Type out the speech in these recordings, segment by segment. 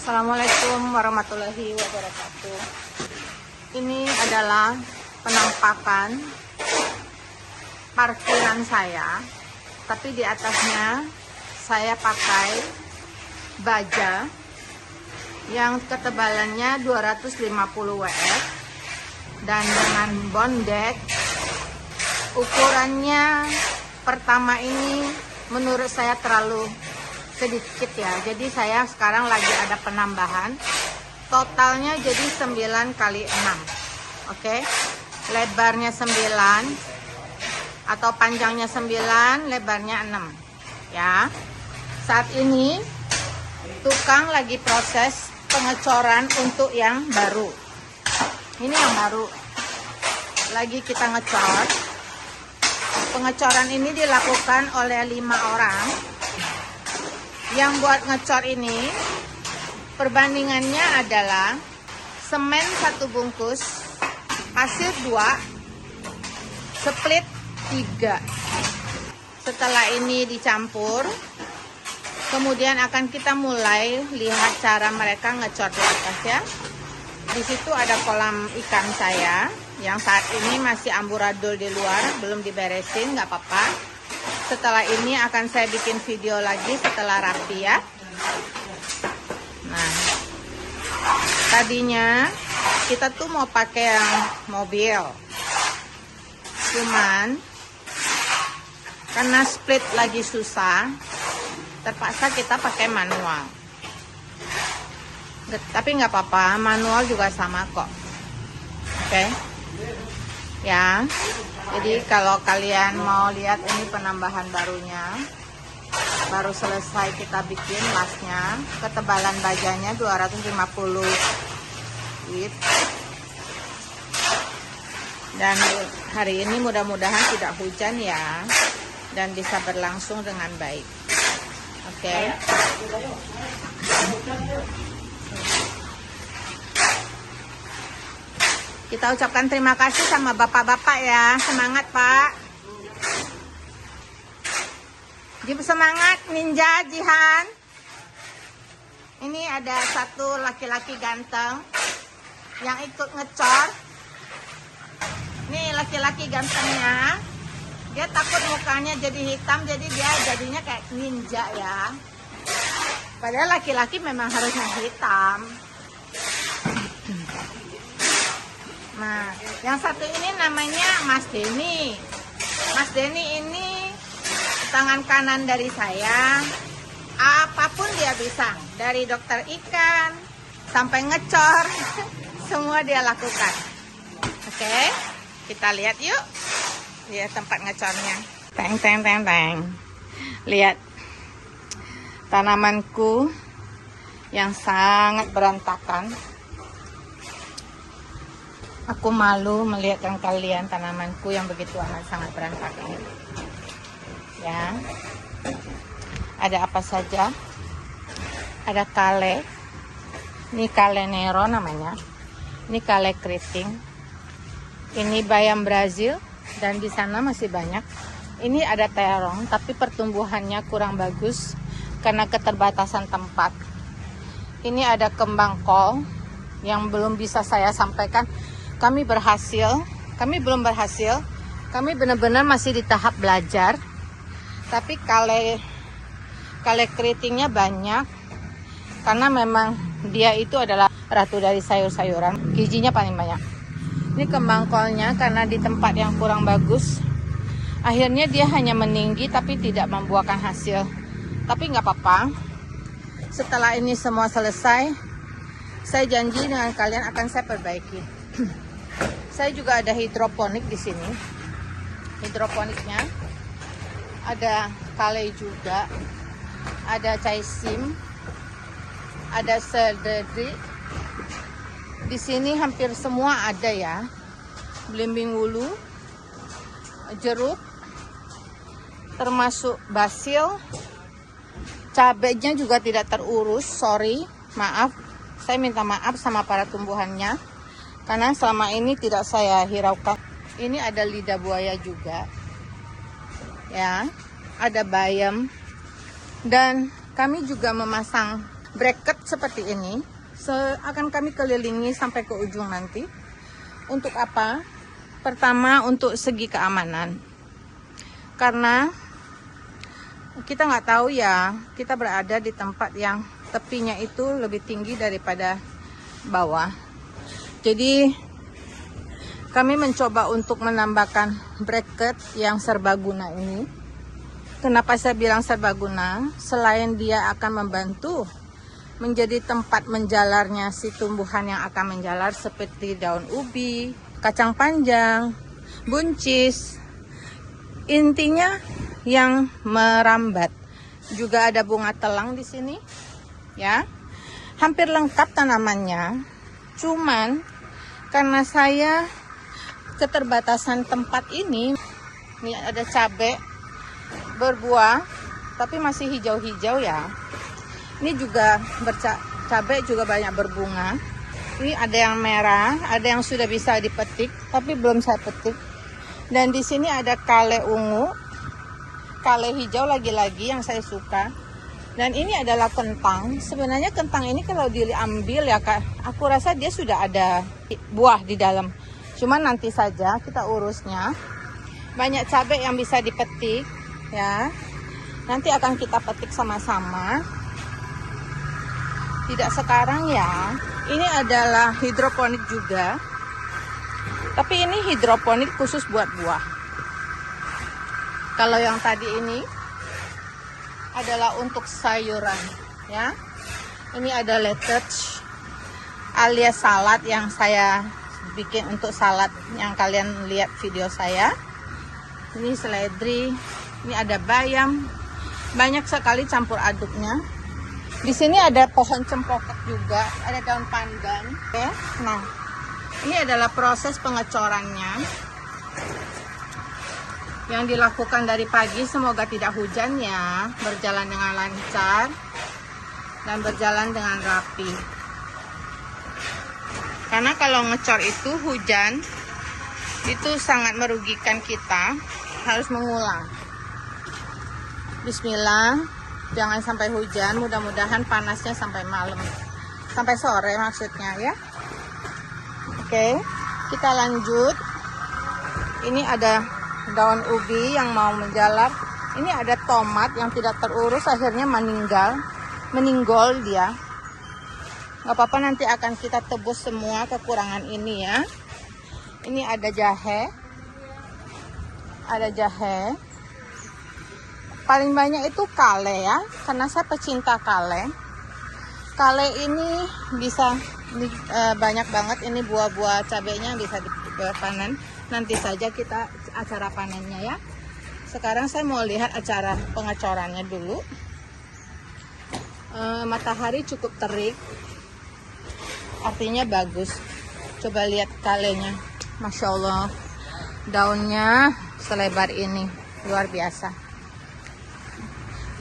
Assalamualaikum warahmatullahi wabarakatuh. Ini adalah penampakan parkiran saya, tapi di atasnya saya pakai baja yang ketebalannya 250 WF dan dengan bonded. Ukurannya pertama ini menurut saya terlalu sedikit ya, jadi saya sekarang lagi ada penambahan, totalnya jadi 9 kali 6. Oke, lebarnya 9 atau panjangnya 9, lebarnya 6 ya. Saat ini tukang lagi proses pengecoran untuk yang baru. Ini yang baru lagi kita ngecor. Pengecoran ini dilakukan oleh 5 orang. Yang buat ngecor ini perbandingannya adalah semen 1 bungkus, pasir 2, split 3. Setelah ini dicampur, kemudian akan kita mulai lihat cara mereka ngecor di atas ya. Di situ ada kolam ikan saya yang saat ini masih amburadul di luar, belum diberesin, nggak apa-apa. Setelah ini akan saya bikin video lagi setelah rapi ya. Nah, tadinya kita tuh mau pakai yang mobil, cuman karena split lagi susah, terpaksa kita pakai manual. Tapi nggak apa-apa, manual juga sama kok. Oke ya. Jadi kalau kalian mau lihat ini penambahan barunya, baru selesai kita bikin lasnya. Ketebalan bajanya 250 WF. Dan hari ini mudah-mudahan tidak hujan ya, dan bisa berlangsung dengan baik. Oke. Kita ucapkan terima kasih sama bapak-bapak ya. Semangat Pak. Semangat Ninja Jihan. Ini ada satu laki-laki ganteng yang ikut ngecor. Nih laki-laki gantengnya, dia takut mukanya jadi hitam, jadi dia jadinya kayak ninja ya. Padahal laki-laki memang harusnya hitam. Nah, yang satu ini namanya Mas Denny. Mas Denny ini tangan kanan dari saya. Apapun dia bisa, dari dokter ikan sampai ngecor, semua dia lakukan. Oke, kita lihat yuk. Lihat tempat ngecornya. Teng teng teng teng. Lihat tanamanku yang sangat berantakan. Aku malu melihatkan kalian tanamanku yang begitu amat sangat berantakan. Ya. Ada apa saja? Ada kale. Ini kale nero namanya. Ini kale keriting. Ini bayam Brazil dan di sana masih banyak. Ini ada terong tapi pertumbuhannya kurang bagus karena keterbatasan tempat. Ini ada kembang kol yang belum bisa saya sampaikan. Kami belum berhasil. Kami benar-benar masih di tahap belajar. Tapi kale keritingnya banyak karena memang dia itu adalah ratu dari sayur-sayuran. Gizinya paling banyak. Ini kembang kolnya karena di tempat yang kurang bagus, akhirnya dia hanya meninggi tapi tidak membuahkan hasil. Tapi nggak apa-apa. Setelah ini semua selesai, saya janji dengan kalian akan saya perbaiki. Saya juga ada hidroponik di sini. Hidroponiknya ada kale juga, ada caisim, ada seledri. Di sini hampir semua ada ya. Belimbing wulu, jeruk, termasuk basil. Cabenya juga tidak terurus. Sorry, maaf. Saya minta maaf sama para tumbuhannya, karena selama ini tidak saya hiraukan. Ini ada lidah buaya juga. Ya, ada bayam. Dan kami juga memasang bracket seperti ini. Akan kami kelilingi sampai ke ujung nanti. Untuk apa? Pertama, untuk segi keamanan. Karena kita nggak tahu ya, kita berada di tempat yang tepinya itu lebih tinggi daripada bawah. Jadi kami mencoba untuk menambahkan bracket yang serbaguna ini. Kenapa saya bilang serbaguna? Selain dia akan membantu menjadi tempat menjalarnya si tumbuhan yang akan menjalar seperti daun ubi, kacang panjang, buncis, intinya yang merambat. Juga ada bunga telang di sini, ya. Hampir lengkap tanamannya. Cuman karena saya keterbatasan tempat ini ada cabai berbuah tapi masih hijau-hijau ya. Ini juga cabai juga banyak berbunga. Ini ada yang merah, ada yang sudah bisa dipetik tapi belum saya petik. Dan di sini ada kale ungu, kale hijau lagi-lagi yang saya suka. Dan ini adalah kentang. Sebenarnya kentang ini kalau diambil ya Kak, aku rasa dia sudah ada buah di dalam. Cuman nanti saja kita urusnya. Banyak cabai yang bisa dipetik ya. Nanti akan kita petik sama-sama. Tidak sekarang ya. Ini adalah hidroponik juga. Tapi ini hidroponik khusus buat buah. Kalau yang tadi ini adalah untuk sayuran ya. Ini ada lettuce alias salad yang saya bikin untuk salad yang kalian lihat video saya. Ini seledri, ini ada bayam, banyak sekali campur aduknya. Di sini ada pohon cempokat juga, ada daun pandan. Oke, nah ini adalah proses pengecorannya yang dilakukan dari pagi. Semoga tidak hujan ya, berjalan dengan lancar dan berjalan dengan rapi. Karena kalau ngecor itu hujan itu sangat merugikan kita, harus mengulang. Bismillah, jangan sampai hujan, mudah-mudahan panasnya sampai malam, sampai sore maksudnya ya. Oke, kita lanjut. Ini ada daun ubi yang mau menjalar. Ini ada tomat yang tidak terurus, akhirnya meninggal dia. Gak apa-apa, nanti akan kita tebus semua kekurangan ini ya. Ini ada jahe. Ada jahe. Paling banyak itu kale ya, karena saya pecinta kale. Kale ini bisa banyak banget, ini buah-buah cabenya bisa dipanen. Nanti saja kita acara panennya ya. Sekarang saya mau lihat acara pengecorannya dulu. Matahari cukup terik, artinya bagus. Coba lihat kalenya, Masya Allah, daunnya selebar ini, luar biasa.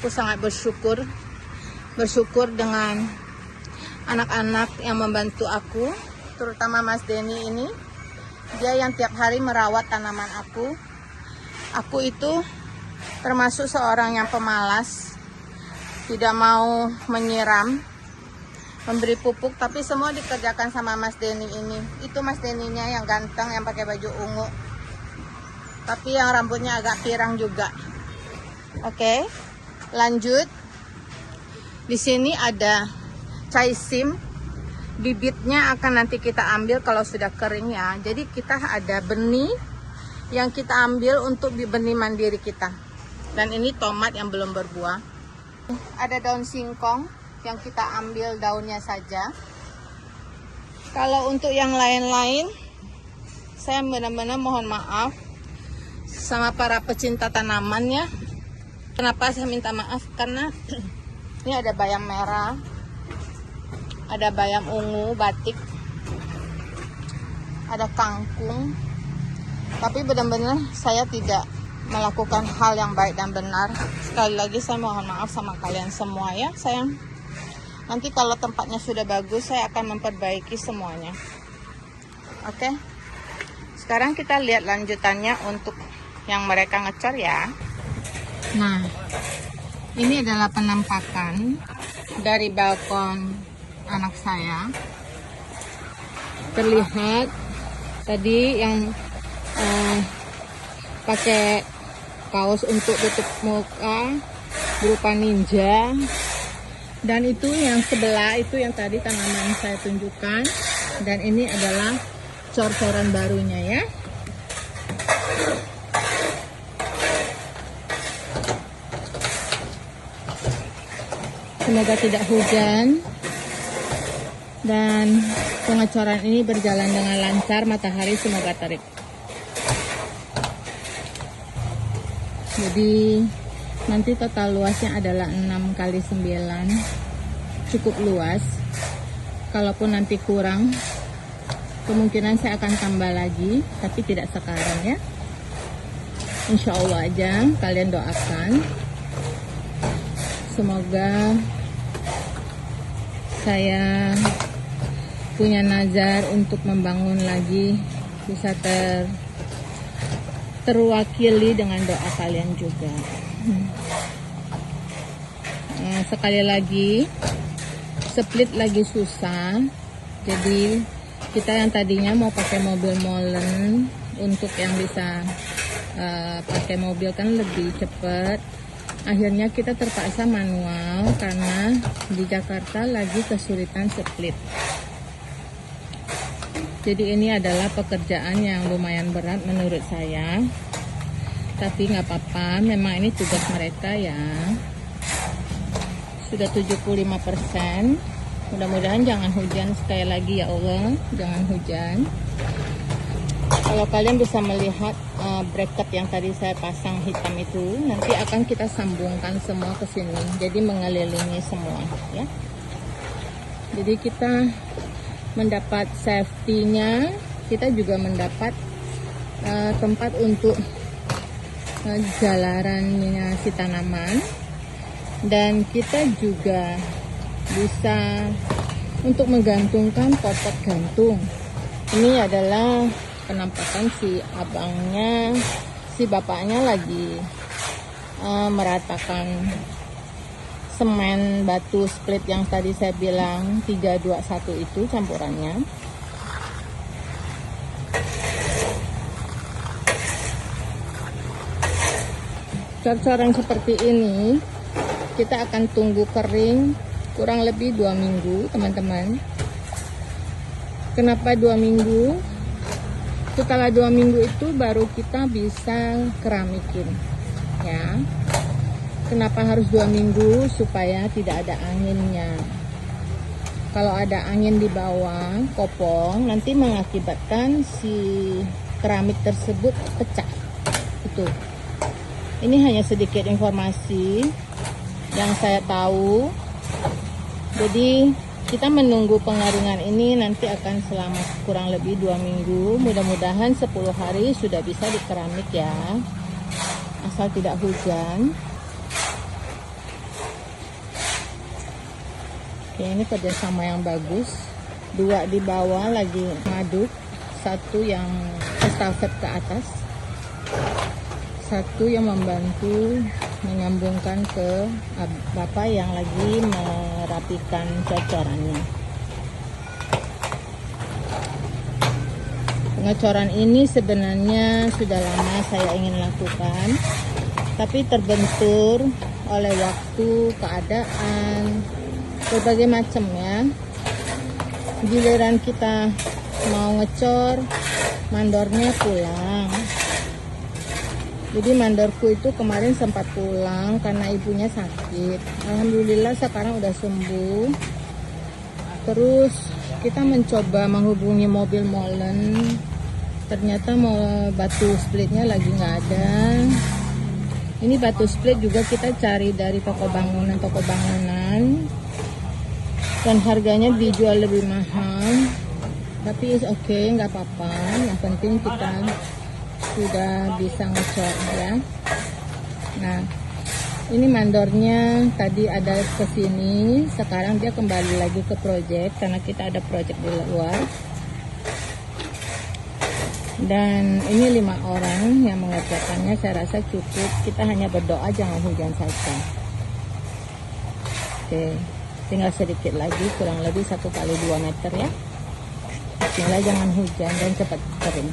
Aku sangat bersyukur dengan anak-anak yang membantu aku, terutama Mas Denny ini. Dia yang tiap hari merawat tanaman aku. Aku itu termasuk seorang yang pemalas, tidak mau menyiram, memberi pupuk, tapi semua dikerjakan sama Mas Denny ini. Itu Mas Denny-nya yang ganteng, yang pakai baju ungu, tapi yang rambutnya agak pirang juga. Oke, lanjut. Di sini ada caisim. Bibitnya akan nanti kita ambil kalau sudah kering ya. Jadi kita ada benih yang kita ambil untuk benih mandiri kita. Dan ini tomat yang belum berbuah. Ada daun singkong yang kita ambil daunnya saja. Kalau untuk yang lain-lain, saya benar-benar mohon maaf sama para pecinta tanaman ya. Kenapa saya minta maaf? Karena ini ada bayam merah, ada bayam ungu, batik, ada kangkung. Tapi benar-benar saya tidak melakukan hal yang baik dan benar. Sekali lagi saya mohon maaf sama kalian semua ya sayang. Nanti kalau tempatnya sudah bagus, saya akan memperbaiki semuanya. Oke, sekarang kita lihat lanjutannya untuk yang mereka ngecor ya. Nah, ini adalah penampakan dari balkon anak saya terlihat tadi yang pakai kaos untuk tutup muka berupa ninja, dan itu yang sebelah itu yang tadi tanaman saya tunjukkan, dan ini adalah cor-coran barunya ya. Semoga tidak hujan dan pengecoran ini berjalan dengan lancar, matahari semoga terik. Jadi nanti total luasnya adalah 6 kali 9, cukup luas. Kalaupun nanti kurang, kemungkinan saya akan tambah lagi, tapi tidak sekarang ya. Insya Allah aja, kalian doakan. Semoga saya punya nazar untuk membangun lagi bisa terwakili dengan doa kalian juga. Sekali lagi, split lagi susah. Jadi kita yang tadinya mau pakai mobil molen untuk yang bisa pakai mobil kan lebih cepat. Akhirnya kita terpaksa manual karena di Jakarta lagi kesulitan split. Jadi ini adalah pekerjaan yang lumayan berat menurut saya. Tapi nggak apa-apa, memang ini tugas mereka ya. Sudah 75%. Mudah-mudahan jangan hujan sekali lagi ya Allah, jangan hujan. Kalau kalian bisa melihat bracket yang tadi saya pasang hitam itu, nanti akan kita sambungkan semua ke sini, jadi mengelilingi semua ya. Jadi kita mendapat safety-nya, kita juga mendapat tempat untuk jalarannya si tanaman, dan kita juga bisa untuk menggantungkan pot-pot gantung. Ini adalah penampakan si abangnya, si bapaknya lagi meratakan semen batu split yang tadi saya bilang 321 itu campurannya. Cor-coran seperti ini kita akan tunggu kering kurang lebih 2 minggu teman-teman. Kenapa 2 minggu? Setelah 2 minggu itu baru kita bisa keramikin ya. Kenapa harus 2 minggu? Supaya tidak ada anginnya. Kalau ada angin di bawah kopong, nanti mengakibatkan si keramik tersebut pecah. Itu. Ini hanya sedikit informasi yang saya tahu. Jadi kita menunggu pengaringan ini nanti akan selama kurang lebih 2 minggu. Mudah-mudahan 10 hari sudah bisa dikeramik ya, asal tidak hujan. Oke, ini kerjasama yang bagus. 2 di bawah lagi ngaduk, 1 yang estafet ke atas, 1 yang membantu menyambungkan ke bapak yang lagi merapikan cocorannya. Pengecoran ini sebenarnya sudah lama saya ingin lakukan, tapi terbentur oleh waktu, keadaan, berbagai macam ya. Giliran kita mau ngecor, mandornya pulang. Jadi mandorku itu kemarin sempat pulang karena ibunya sakit. Alhamdulillah sekarang udah sembuh. Terus kita mencoba menghubungi mobil molen. Ternyata mau batu splitnya lagi nggak ada. Ini batu split juga kita cari dari toko bangunan. Dan harganya dijual lebih mahal. Tapi is okay, nggak apa-apa. Yang penting kita sudah bisa ngecor ya. Nah, ini mandornya tadi ada ke sini, sekarang dia kembali lagi ke project karena kita ada project di luar. Dan ini 5 orang yang mengerjakannya, saya rasa cukup. Kita hanya berdoa jangan hujan saja. Oke. tinggal sedikit lagi, kurang lebih 1 kali 2 meter ya. Bismillah, jangan hujan dan cepat kering.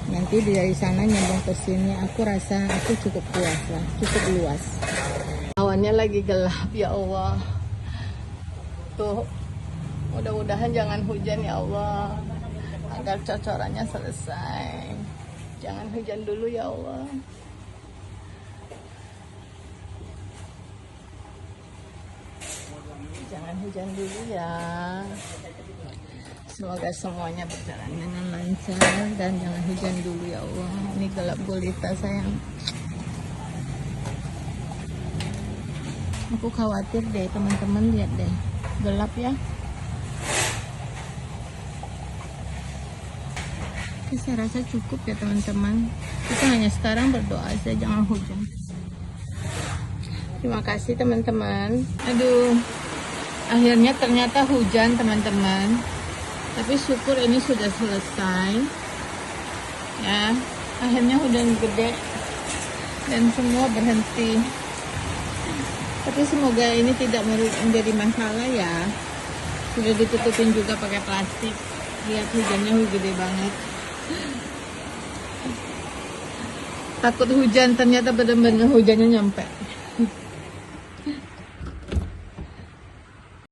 Nanti dari sana nyambung ke sini, aku rasa aku cukup puas lah, cukup luas. Awannya lagi gelap ya Allah. Tuh, mudah-mudahan jangan hujan ya Allah, agar cocorannya selesai. Jangan hujan dulu ya Allah. Jangan hujan dulu ya. Semoga semuanya berjalan dengan lancar dan jangan hujan dulu ya Allah. Ini gelap gulita sayang. Aku khawatir deh teman-teman, lihat deh, gelap ya. Oke, saya rasa cukup ya teman-teman. Kita hanya sekarang berdoa saja jangan hujan. Terima kasih teman-teman. Aduh, akhirnya ternyata hujan teman-teman. Tapi syukur ini sudah selesai. Ya, akhirnya hujan gede dan semua berhenti. Tapi semoga ini tidak menjadi masalah ya. Sudah ditutupin juga pakai plastik. Lihat hujannya gede banget. Takut hujan, ternyata benar-benar hujannya nyampe.